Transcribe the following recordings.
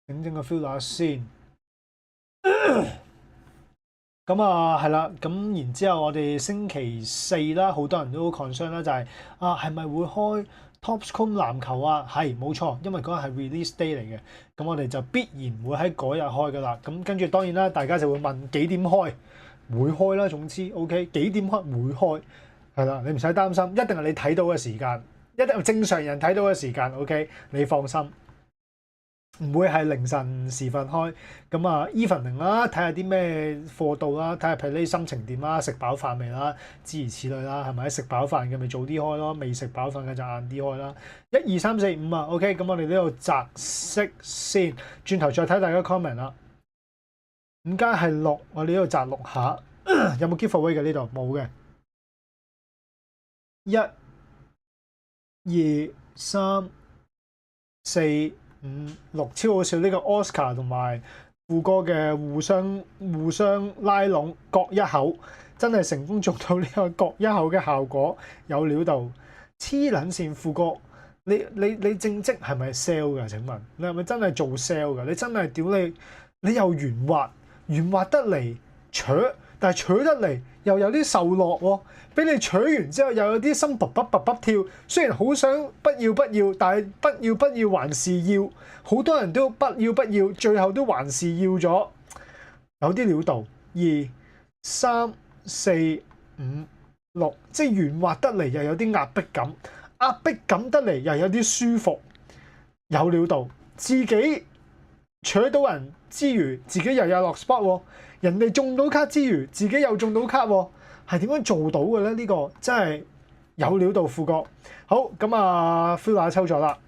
整個 filter 先。咁啊，係啦，咁然之後我哋星期四啦，好多人都 concern 啦，就係係咪會開 Topscom 籃球啊？係冇錯，因為嗰日係 release day 嚟嘅，咁我哋就必然會喺嗰日開噶啦。咁跟住當然啦，大家就會問幾點開？會開啦，總之 OK 幾點開會開，係啦，你唔使擔心，一定係你睇到嘅時間，一定係正常人睇到嘅時間 OK，你放心。唔會係凌晨時分開，咁啊 evening 啦，睇下啲咩課到啦，睇下譬如你心情點啦，食飽飯未啦，諸如此類啦，係咪？食飽飯嘅咪早啲開咯，未食飽飯嘅就晏啲開啦。1、2、3、4、5啊 ，OK，咁我哋呢度擇色先，轉頭再睇大家 comment 啦。5加係6，我哋呢度擇6下，有冇 giveaway 嘅呢度？冇嘅。1、2、3、4、5、6，超好笑！呢個 Oscar 同埋富哥嘅互相拉攏，各一口，真係成功做到呢個各一口嘅效果，有料到黐撚線！富哥，你正職係咪 sell 㗎？請問你係咪真係做 sell 㗎？你真係屌你又圓滑得嚟扯，但係扯得嚟又有啲受落喎。俾你取完之後，又有啲心卜卜卜卜跳。雖然好想不要，但係不要還是要。好多人都不要，最後都還是要咗。有啲料到。2、3、4、5、6，即係圓滑得嚟又有啲壓迫感，壓迫感得嚟又有啲舒服。有料到，自己取到人之餘，自己又有落 spot 喎。人哋中到卡之餘，自己又中到卡喎。係點樣做到嘅咧？呢個真係有料到，富哥。好，咁啊 ，Fila 抽咗啦。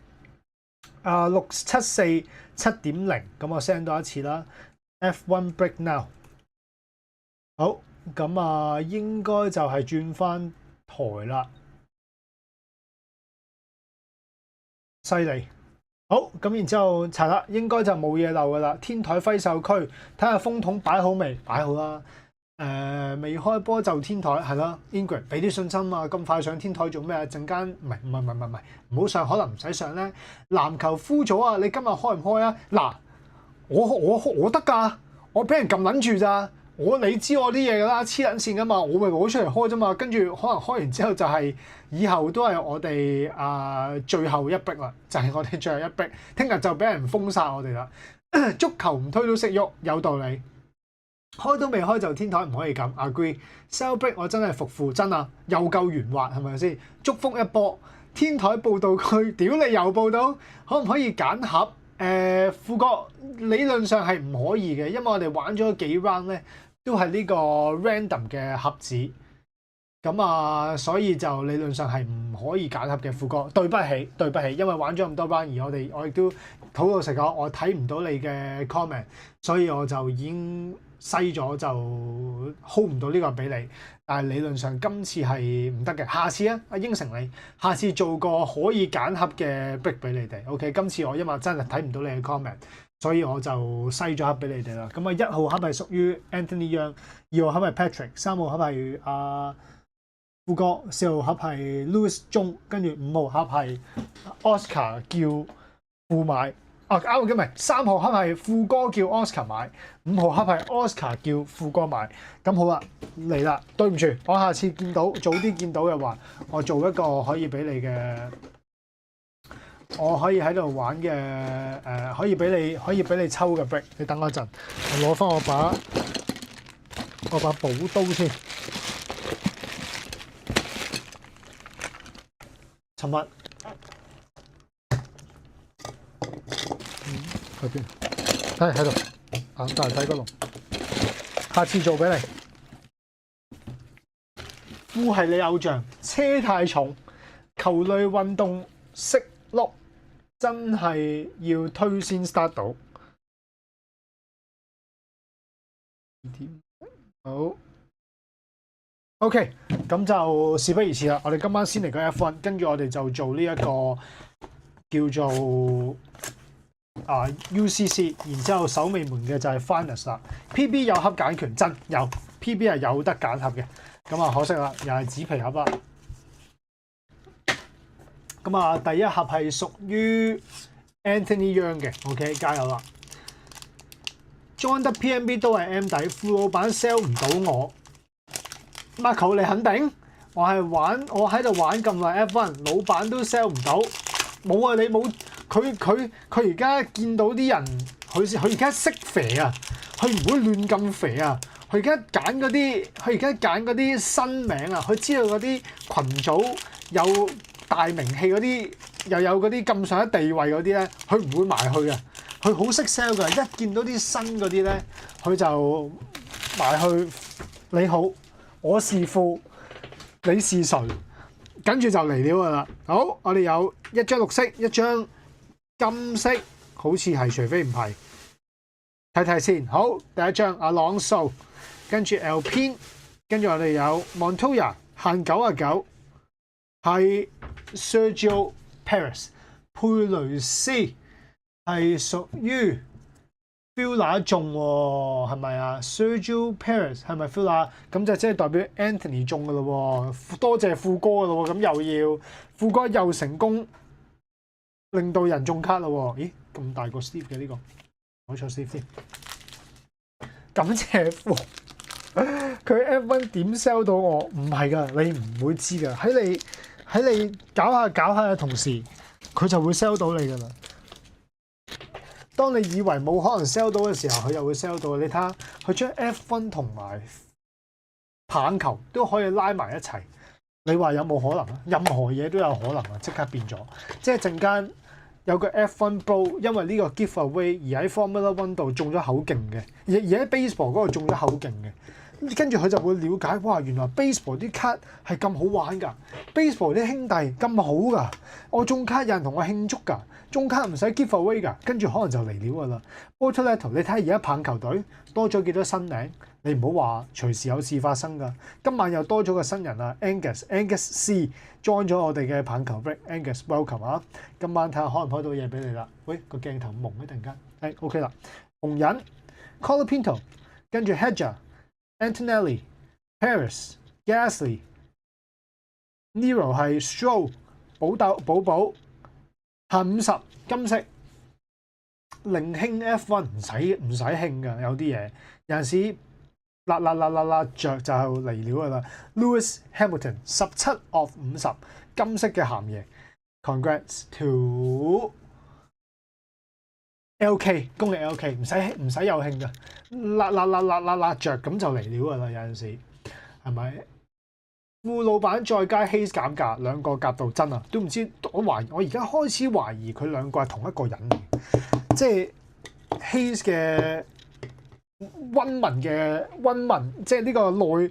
674 7.0，咁我 send 多一次啦。F1 break now。好，咁啊，應該就係轉翻台啦。犀利。好，咁然之後查啦，應該就冇嘢漏噶啦。天台揮秀區，睇下風筒擺好未？擺好啦。未開波就天台係啦 Ingrid 俾啲信心啊！咁快上天台做咩啊？陣間唔好上，可能唔使上咧。籃球敷咗啊！你今日開唔開啊？嗱，我得㗎，我俾人撳撚住咋？你知我啲嘢㗎啦，黐撚線㗎嘛，我咪攞出嚟開啫嘛。跟住可能開完之後就係以後都係我哋最後一逼啦，就係我哋最後一逼。聽日就俾人封殺我哋啦。足球唔推都識喐，有道理。開都未開就天台唔可以咁 agree。Sell break 我真係服負真啊，又夠圓滑係咪先？祝福一波天台報道區，屌你又報到，可唔可以揀盒？富哥理論上係唔可以嘅，因為我哋玩咗幾 round 咧，都係呢個 random 嘅盒子。咁啊，所以就理論上係唔可以揀盒嘅，富哥，對不起，因為玩咗咁多 round，而我亦都好老實講，我睇唔到你嘅 comment，所以我就已經篩咗就 hold 唔到呢個俾你。但係理論上今次係唔得嘅，下次啊，應承你，下次做個可以揀盒嘅 break 俾你哋。OK，今次我因為真係睇唔到你嘅 comment，所以我就篩咗盒俾你哋啦。咁啊，1號盒係屬於 Anthony Young， 2號盒係 Patrick， 3號盒係富哥，4號盒係 Louis 鐘，跟住5號盒係 Oscar 叫富買。啱嘅，唔係3號盒係富哥叫 Oscar 買，5號盒係 Oscar 叫富哥買。咁好啦，嚟啦，對唔住，我下次早啲見到嘅話，我做一個可以俾你嘅，我可以喺度玩嘅可以俾你抽嘅 break。你等我一陣，我攞翻我把寶刀先。尋日喺邊？喺度，大睇個龍。下次做俾你。夫係你偶像，車太重，球類運動識碌，真係要推先 start 到。好。OK，咁就事不宜遲啦。我哋今晚先嚟個 F1，跟住我哋就做呢一個叫做UCC， 然之後守尾門嘅就係 Finals 啦。PB 有盒揀權，真有 PB 係有得揀盒嘅。咁啊可惜啦，又係紙皮盒啦。咁啊第一盒係屬於 Anthony Young 嘅 ，OK 加油啦。，join 得 PMB 都係 M 底，副老闆 sell 唔到我。Marco 你肯定？我喺度玩咁耐 F1，老闆都 sell 唔到。冇啊，你冇佢而家見到啲人，佢而家識肥啊，佢唔會亂咁肥啊。佢而家揀嗰啲新名啊，佢知道嗰啲群組有大名氣嗰啲，又有嗰啲咁上一地位嗰啲咧，佢唔會埋去啊。佢好識 sell 㗎，一見到啲新嗰啲咧，佢就埋去。你好，我是父，你是誰？跟住就嚟了㗎啦。好，我哋有一張綠色，一張金色，好似係，除非唔係。睇睇先。好，第一張阿朗素，跟住 Alpine， 跟住我哋有 Montoya 限99，係 Sergio Perez， 佩雷斯係屬於 Fila 中喎，係咪啊 ？Sergio Perez 係咪 Fila？ 咁就即係代表 Anthony 中㗎咯喎，多謝富哥㗎咯喎，咁又要富哥又成功令到人中卡咯喎，咦咁大個 Steve 嘅呢個，我錯 Steve 先，感謝富，佢 F1 點 sell 到我？唔係㗎，你唔會知㗎，喺你搞下嘅同時，佢就會 sell 到你㗎啦。當你以為冇可能 sell 到嘅時候，佢又會 sell 到。你睇下，佢將 F1 同埋棒球都可以拉埋一齊。你話有冇可能啊？任何嘢都有可能啊！即刻變咗，即係陣間有個 F1 Bro， 因為呢個 giveaway 而喺 Formula One 度中咗口勁嘅，而喺 baseball 嗰度中咗口勁嘅。跟住佢就會了解，哇！原來 baseball 啲卡係咁好玩㗎 ，baseball 啲兄弟咁好㗎，我中卡有人同我慶祝㗎，中卡唔使 give away 㗎，跟住可能就嚟料㗎啦。Autoletto， 你睇下而家棒球隊多咗幾多新名，你唔好話隨時有事發生㗎。今晚又多咗個新人啊 ，Angus C join 咗我哋嘅棒球 break，Angus welcome 啊！今晚睇下開唔開到嘢俾你啦。喂，個鏡頭蒙一突然間，OK 啦，紅人 Colapinto， 跟住 Hedger。Antonelli、Paris、Gasly、Nero 係 Stroll 寶限50金色，零興 F1 唔使興㗎，有啲嘢有陣時辣着就嚟了㗎啦。Lewis Hamilton 17 of 50金色嘅鹹嘢 ，Congrats to LK， 恭喜 LK， 唔使有興㗎，辣着咁就嚟了㗎啦，有陣時係咪？副老闆再加 Hayes 減價，兩個夾到真啊！都唔知我而家開始懷疑佢兩個係同一個人嚟，即係 Hayes 嘅溫文，即係呢個內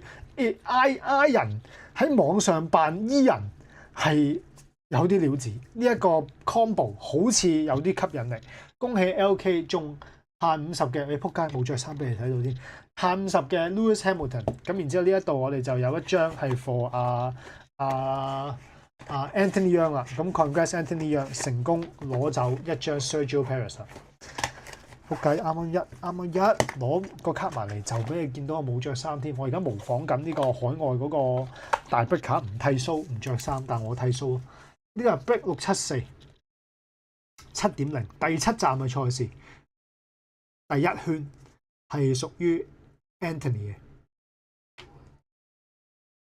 I 人喺網上扮 E 人係有啲料子，呢一個 combo 好似有啲吸引力。恭喜 LK 中限50嘅，你仆街冇着衫俾你睇到添。限50嘅 Lewis Hamilton， 咁然之後呢一度我哋就有一張係 for Anthony Young 啦，咁 congrats Anthony Young 成功攞走一張 Sergio Perez 啦，仆街啱啱一攞個卡埋嚟就俾你見到我冇着衫添，我而家模仿緊呢個海外嗰個大逼卡唔剃須唔着衫，但我剃須，呢個係 Break 674 7.0第7站嘅賽事，第一圈係屬於Anthony 嘅，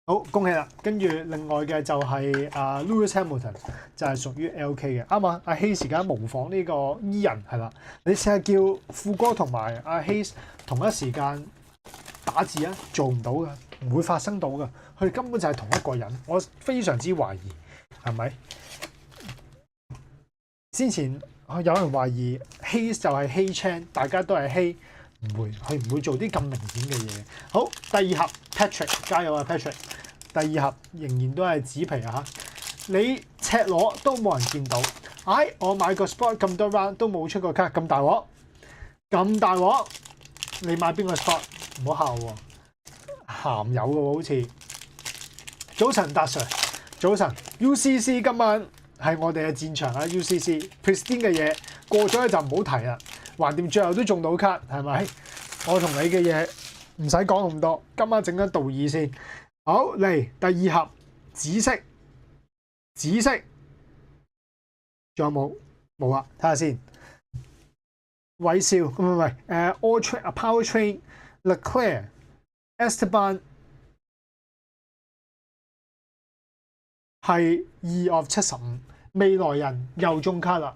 好恭喜啦！跟住另外嘅就係Lewis Hamilton 就係屬於 LK 嘅，啱啊！阿 Hayes 而家模仿呢個 E 人係啦，你試下叫富哥同埋阿 Hayes 同一時間打字啊，做唔到噶，唔會發生到噶，佢哋根本就係同一個人，我非常之懷疑，係咪？先前有人懷疑 Hayes 就係 Hey Chan， 大家都係 Hey。佢唔會做啲咁明顯嘅嘢。好，第二盒 Patrick， 加油啊 Patrick！ 第二盒仍然都係紙皮啊嚇，你赤裸都冇人見到。我買個 sport 咁多 round 都冇出過卡，咁大鑊，你買邊個 sport？ 唔好笑喎，鹹有嘅喎好似。早晨達 Sir， 早晨 UCC 今晚係我哋嘅戰場啊 UCC Pristine 嘅嘢過咗就唔好提啦。橫掂最後都中到卡，係咪？我同你嘅嘢唔使講咁多，今晚整緊道義先。好嚟第二盒紫色，仲有冇？冇啊！睇下先。韋少唔係All Train Power Train、Leclerc、Esteban 係2 of 75，未來人又中卡啦。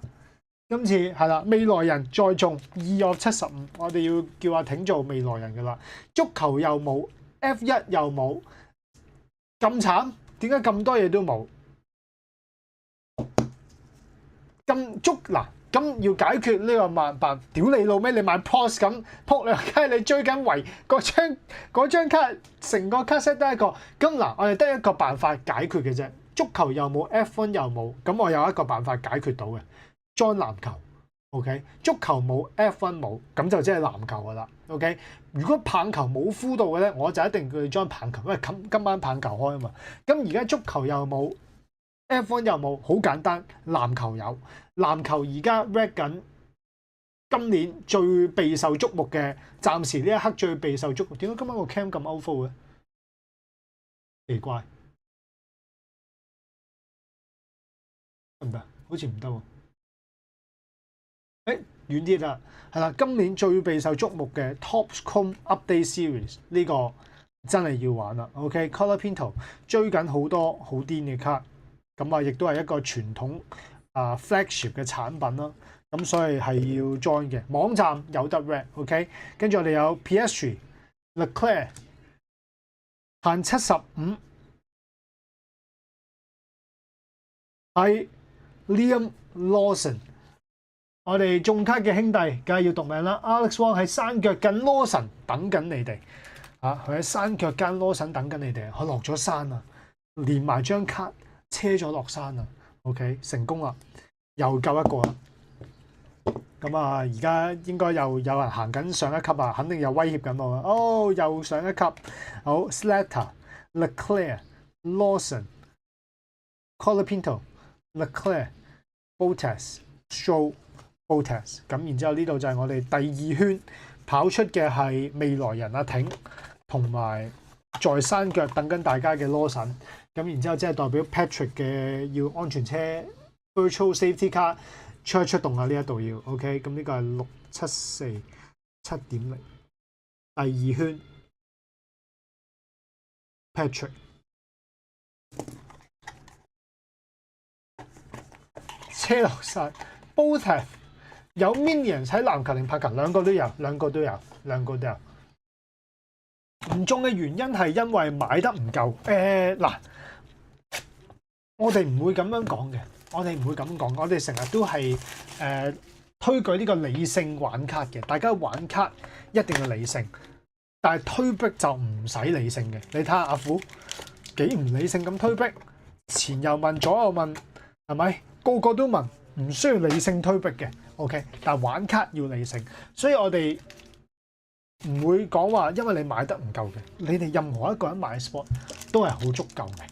今次係啦，未來人再中2 of 75，我哋要叫阿挺做未來人噶啦。足球又冇 ，F1 又冇，咁慘，點解咁多嘢都冇？咁要解決呢個萬辦，屌你老味，你買 POS 咁撲兩街，你追緊圍嗰張卡，成個卡 set 得一個。咁嗱，我哋得一個辦法解決嘅啫。足球又冇 F1 又冇，咁我有一個辦法解決到嘅。join 籃球 ，OK？ 足球冇 F1 冇，咁就即係籃球噶啦 ，OK？ 如果棒球冇敷到嘅咧，我就一定叫佢 join 棒球，因為今晚棒球開啊嘛。咁而家足球又冇 F1 又冇，好簡單，籃球有。籃球而家 rate 緊今年最備受矚目嘅，暫時呢一刻最備受矚目。點解今晚個 cam 咁 outflow 嘅？奇怪，得唔得？好似唔得喎。遠啲啦，係啦，今年最備受矚目嘅 Topps Update Series 呢個真係要玩啦。OK，Color Pinto 追緊好多好癲嘅卡，咁啊亦都係一個傳統flagship 嘅產品啦。咁所以係要 join 嘅，網站有得 read。OK， 跟住我哋有 Piastri、Leclerc 限75，係 Liam Lawson。我哋中卡嘅兄弟，梗係要讀名啦。Alex Wong 喺山腳近 Lawson 等緊你哋，佢喺山腳間 Lawson 等緊你哋，佢落咗山啊，連埋張卡車咗落山啊。OK， 成功啦，又夠一個啦。咁啊，而家應該又有人行緊上一級啊，肯定有威脅緊我啊。哦，又上一級，好 Slater、Leclerc、Lawson、Color Pinto、Leclerc、Bottas、Stroll、Bottas， 咁然之後呢度就係我哋第二圈跑出嘅係未來人阿挺，同埋在山腳等緊大家嘅 Lawson， 咁然之後即係代表 Patrick 嘅要安全車 Virtual Safety Car 出動啊！呢一度要 OK， 咁呢個係674 7.0第二圈 Patrick 車落晒 Bottas 有 Minions 喺籃球定拍球，兩個都有。唔中嘅原因係因為買得唔夠。嗱，我哋唔會咁樣講嘅。我哋成日都係推舉呢個理性玩卡嘅。大家玩卡一定要理性，但係推逼就唔使理性嘅。你睇下阿虎幾唔理性咁推逼，前又問左又問，係咪？個個都問，唔需要理性推逼嘅。OK， 但係玩卡要理性，所以我哋唔會講話，因為你買得唔夠嘅，你哋任何一個人買 sport 都係好足夠嘅。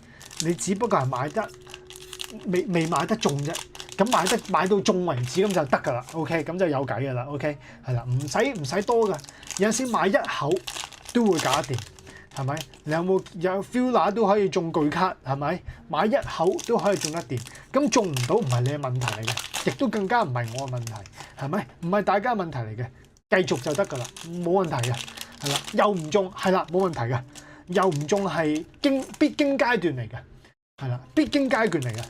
你只不過係買得未買得中啫，咁買到中為止咁就得㗎啦。OK， 咁就有計㗎啦。OK， 係啦，唔使多㗎。有陣時買一口都會搞掂，係咪？你有 feel 都可以中巨卡，係咪？買一口都可以中得掂，咁中唔到唔係你嘅問題嚟嘅，亦都更加唔係我嘅問題，係咪？唔係大家嘅問題嚟嘅，繼續就得㗎啦，冇問題嘅，係啦。又唔中係啦，冇問題嘅，又唔中係必經階段嚟嘅。係啦，必經階段嚟嘅。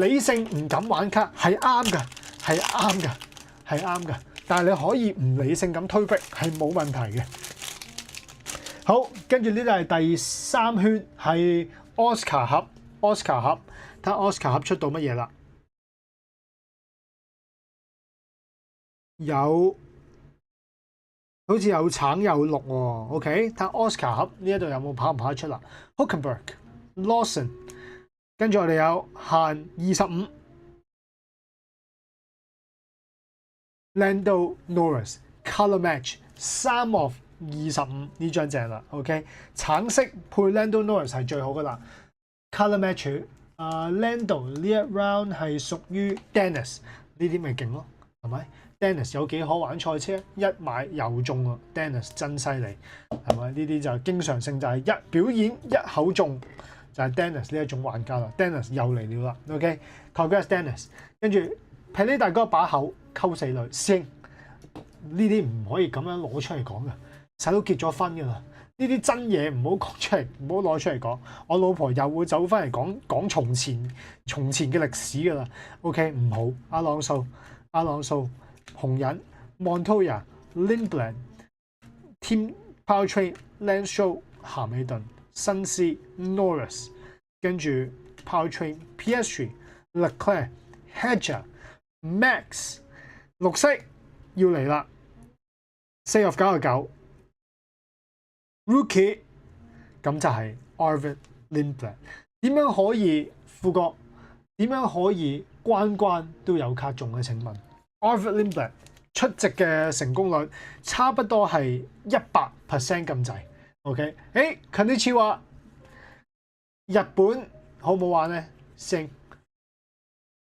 理性唔敢玩卡係啱嘅，係啱嘅。但係你可以唔理性咁推逼係冇問題嘅。好，跟住呢度係第3圈係 Oscar 盒，睇下 Oscar 盒出到乜嘢啦？好似有橙有綠喎。OK， 睇下 Oscar 盒呢一度有冇跑唔跑得出啦 ？Hülkenberg、Lawson。跟住我哋有限25 Lando Norris Color Match 3 of 25呢張正啦。OK， 橙色配 Lando Norris 係最好噶啦。Color Match Lando 呢一 round 係屬於 Dennis， 呢啲咪勁咯，係咪？ Dennis 有幾可玩賽車，一買又中喎。Dennis 真犀利，係咪？呢啲就經常性就係一表演一口中。就係 Dennis 呢一種玩家啦 ，Dennis 又嚟了啦 ，OK，congrats Dennis， 跟住 Pelé 大哥把口溝死女，師兄呢啲唔可以咁樣攞出嚟講嘅。細佬結咗婚㗎啦，呢啲真嘢唔好講出嚟，唔好攞出嚟講。我老婆又會走翻嚟講從前嘅歷史㗎啦。OK， 唔好。阿朗素、紅人、Montoya、Lindblad、Team Powertrain、Lance Stroll、咸美頓、新斯、Norris， 跟住 Powertrain、Piastri、Leclerc、Hedger、Max， 綠色要嚟啦，4 of 99 Rookie， 咁就係 Arvid Lindblad。點樣可以副角？點樣可以關都有卡中嘅？請問 Arvid Lindblad 出席嘅成功率差不多係100% 咁滯。OK， Konnichiwa，日本好唔好玩呢？升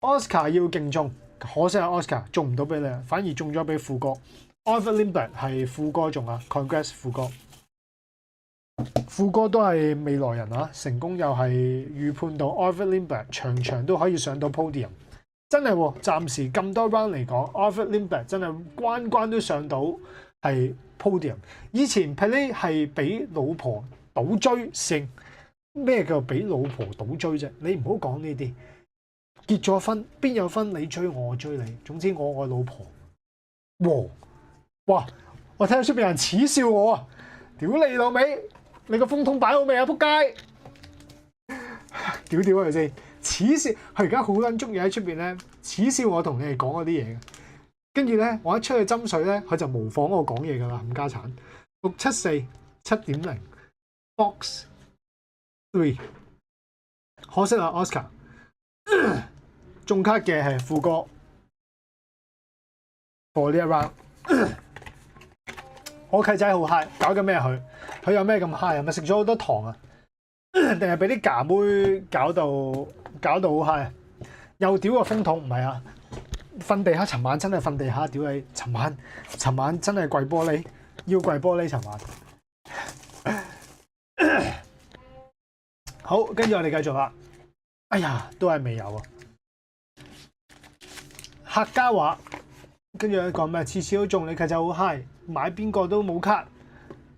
Oscar 要競中，可惜啊 Oscar 中唔到俾你，反而中咗俾副哥。Arvid Lindblad 係副哥中啊 ，Congrats 副哥。副哥都係未來人啊，成功又係預判到 Arvid Lindblad 場都可以上到 podium， 真係喎！暫時咁多 round 嚟講 ，Arvid Lindblad 真係關都上到係 podium。以前 Pelé 係俾老婆倒追勝，咩叫俾老婆倒追啫？你唔好講呢啲，結咗婚邊有分你追我追你？總之我愛老婆。哇！我睇到出邊有人恥笑我啊！屌你老味！你個風筒擺好未啊？仆街！屌啊佢先，恥笑佢而家好撚中意喺出邊咧，恥笑我同你哋講嗰啲嘢嘅。跟住咧，我一出去斟水咧，佢就模仿我講嘢噶啦，冚家鏟。674 7.0 Box 3， 可惜啊 Oscar 中卡嘅係副歌 for 呢一 round。我契仔好 high， 搞緊咩佢？佢有咩咁 high 啊？咪食咗好多糖啊？定係俾啲㗎妹搞到好 high 啊？又屌個風筒唔係啊？瞓地下，尋晚真係瞓地下，屌你！尋晚真係跪玻璃，要跪玻璃。尋晚好，跟住我哋繼續啦。哎呀，都係未有啊！客家話，跟住講咩？次次都中，你契仔好 high， 買邊個都冇卡。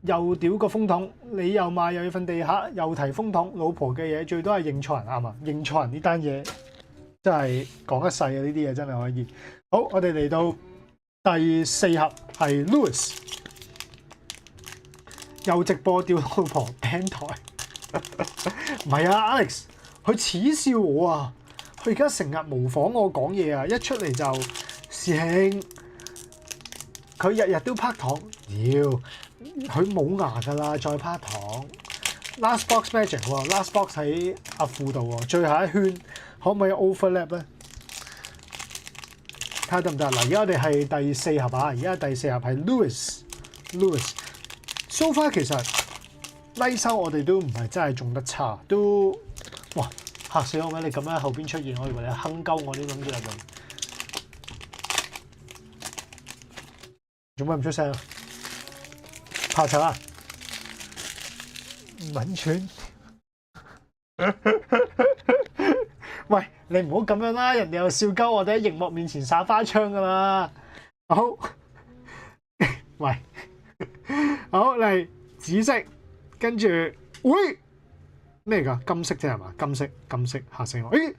又屌個風筒，你又買又要瞓地下，又提風筒，老婆嘅嘢最多係認錯人啱啊！認錯人呢單嘢真係講一世啊！呢啲嘢真係可以。好，我哋嚟到第4盒係 Lewis， 又直播屌老婆 ban 台，唔係啊 Alex， 佢恥笑我啊！佢而家成日模仿我講嘢啊！一出嚟就師兄，佢日日都拍糖，屌！佢冇牙㗎啦，再趴糖。Last box magic 喎 ，last box 喺阿褲度喎，最後一圈可唔可以 overlap 咧？睇下得唔得？嗱，而家我哋係第4盒啊，而家第4盒係 Lewis。So far 其實拉收我哋都唔係真係中得差，都哇嚇死我咩？你咁樣喺後邊出現，我以為你哼鳩我啲諗住入嚟，做乜唔出聲啊？怕醜啊！唔撚串，喂，你唔好咁樣啦，人哋又笑鳩我哋喺熒幕面前耍花槍噶嘛。好，喂，好嚟紫色，跟住，喂，咩㗎？金色啫係嘛？金色嚇死我！喂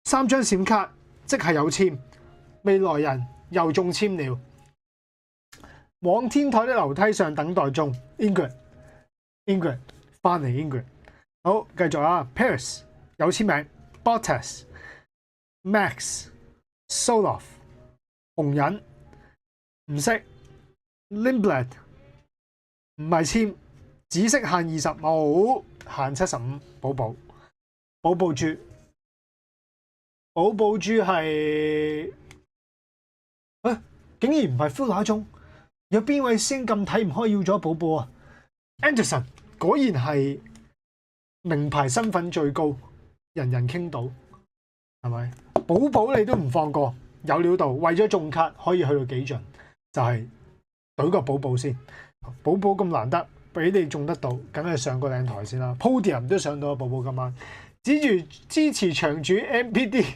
，3張閃卡，即係有簽，未來人又中簽了。往天台的樓梯上等待中 ，Ingrid 翻嚟 Ingrid， 好繼續啊 ，Paris 有簽名 ，Bottas、Max、Soloff 紅人唔識 ，Lindblad 唔係簽，紫色限20冇，限75，寶寶豬係啊，竟然唔係 Full 中。有邊位先咁睇唔開要咗寶寶啊 ？Anderson 果然係名牌身份最高，人人傾到，係咪？寶寶你都唔放過，有料到，為咗中卡可以去到幾盡，就係懟個寶寶先。寶寶咁難得俾你中得到，梗係上個靚台先啦。Podium 都上到寶寶今晚，指住支持場主 MPD，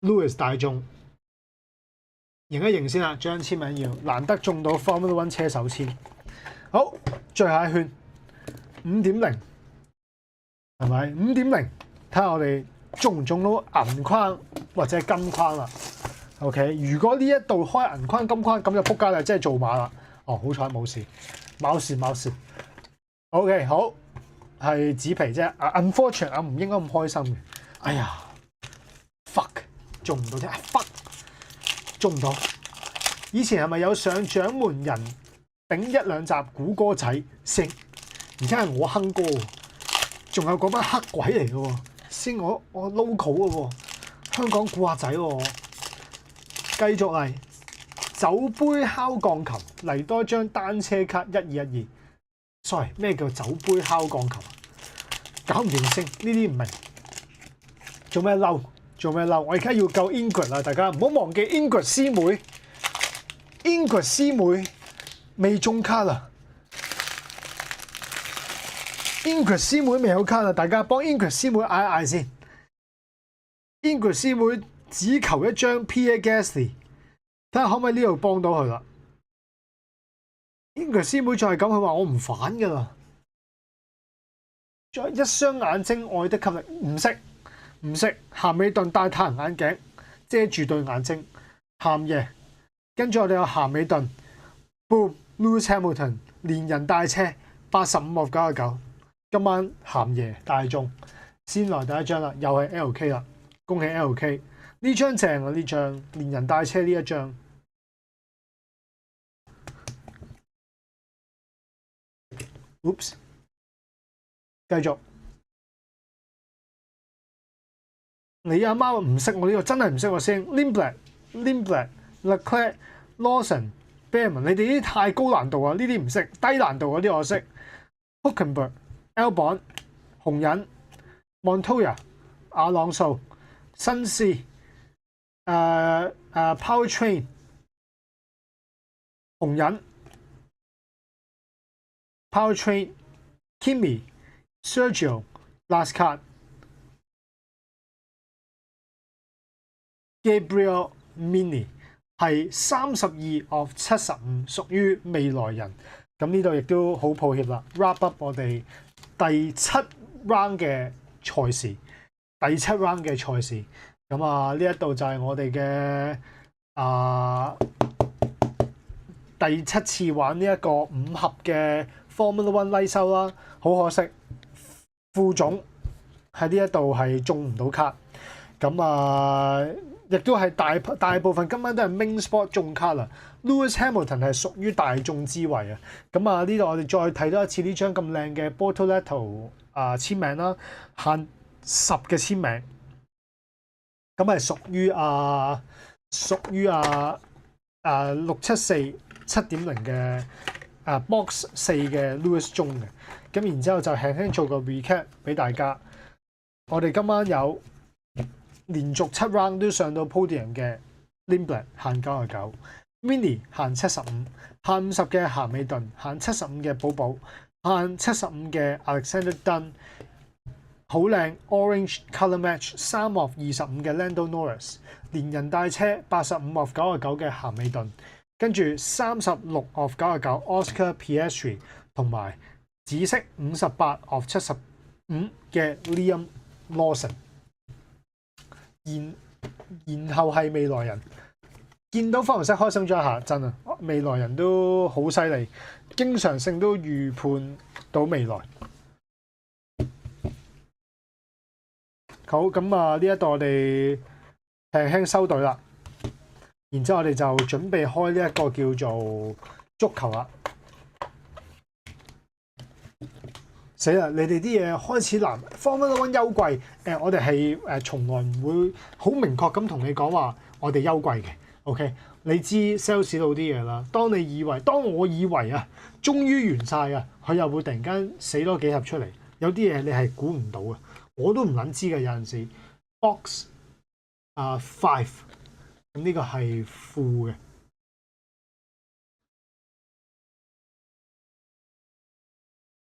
Lewis 大中，認一認先啦，張簽名要，難得中到 Formula One 車手簽。好，最後一圈5.0，係咪5.0？睇下我哋中唔中到銀框或者金框啦。OK， 如果呢一度開銀框金框咁就撲街啦，即係做馬啦。哦，好彩冇事，冇事。OK， 好，係紙皮啫。Unfortunate， 我唔應該咁開心嘅。哎呀 ，fuck， 中唔到啫 ，fuck， 中唔到。以前係咪有上獎門人頂一兩集估歌仔先？而家係我哼歌，仲有嗰班黑鬼嚟嘅喎，先我 local 嘅喎，香港古惑仔喎。繼續嚟酒杯敲鋼琴，嚟多張單車卡1212。Sorry， 咩叫酒杯敲鋼琴？搞唔掂聲，呢啲唔明。做咩嬲？我而家要救 Ingrid 啦，大家唔好忘記 Ingrid 師妹。Ingrid 師妹未中卡啦 ，Ingrid 師妹未有卡啦，大家幫 Ingrid 師妹嗌一嗌先。Ingrid 師妹只求一張 Pierre Gasly， 睇下可唔可以呢度幫到佢啦。Ingrid 師妹再係咁，佢話我唔反噶啦。再一雙眼睛愛的吸力，唔識。咸美頓戴太陽眼鏡遮住對眼睛，咸爺。跟住我哋有咸美頓 ，Boom Lewis Hamilton 連人帶車85/99，今晚咸爺大中，先來第一張啦，又係 LK 啦，恭喜 LK， 呢張正啊，呢張連人帶車呢一張。Oops， 繼續。你阿媽唔識我呢個，真係唔識我聲。Limblad、Leclerc、Lawson、Behrman， 你哋呢啲太高難度啊！呢啲唔識，低難度嗰啲我識。Hülkenberg、Albon、紅人、Montoya、阿朗素、新斯、Powertrain、紅人、Powertrain、Kimi、Sergio、Last Card。Gabriel Mini 係32/75，屬於未來人。咁呢度亦都好抱歉啦。Wrap up 我哋第7 round 嘅賽事，咁啊呢一度就係我哋嘅第7次玩呢一個5盒嘅 Formula One 拉收啦。好可惜，副總喺呢一度係中唔到卡。咁亦都係大部分今晚都係 Main Sport 中卡啦。Lewis Hamilton 係屬於大眾之位啊。咁呢度我哋再睇多一次呢張咁靚嘅 Bortoleto 簽名啦，限10嘅簽名。咁係屬於674 7.0嘅Box 4嘅 Lewis 中嘅。咁然之後就輕輕做個 recap 俾大家。我哋今晚有連續7 round 都上到 podium 嘅 Limblad 限99 ，Mini 限75，限50嘅咸美頓，限75嘅寶寶，限75嘅 Alexander Dunn， 好靚 Orange Colour Match 3/25嘅 Lando Norris， 連人帶車85/99嘅咸美頓，跟住36/99 Oscar Piastri 同埋紫色58/75嘅 Liam Lawson。然後係未來人，見到分紅色開心咗一下，真啊！未來人都好犀利，經常性都預判到未來。好，咁呢一度我哋輕輕收隊啦，然之後我哋就準備開呢一個叫做足球啦。死啦！你哋啲嘢開始難 ，Formula One 優貴，我哋係從來唔會好明確咁同你講話，我哋優貴嘅。OK， 你知 sales 到啲嘢啦。當我以為啊，終於完晒啊，佢又會突然間死多幾盒出嚟。有啲嘢你係估唔到嘅，我都唔撚知嘅。有陣時 box 5，咁呢個係負嘅。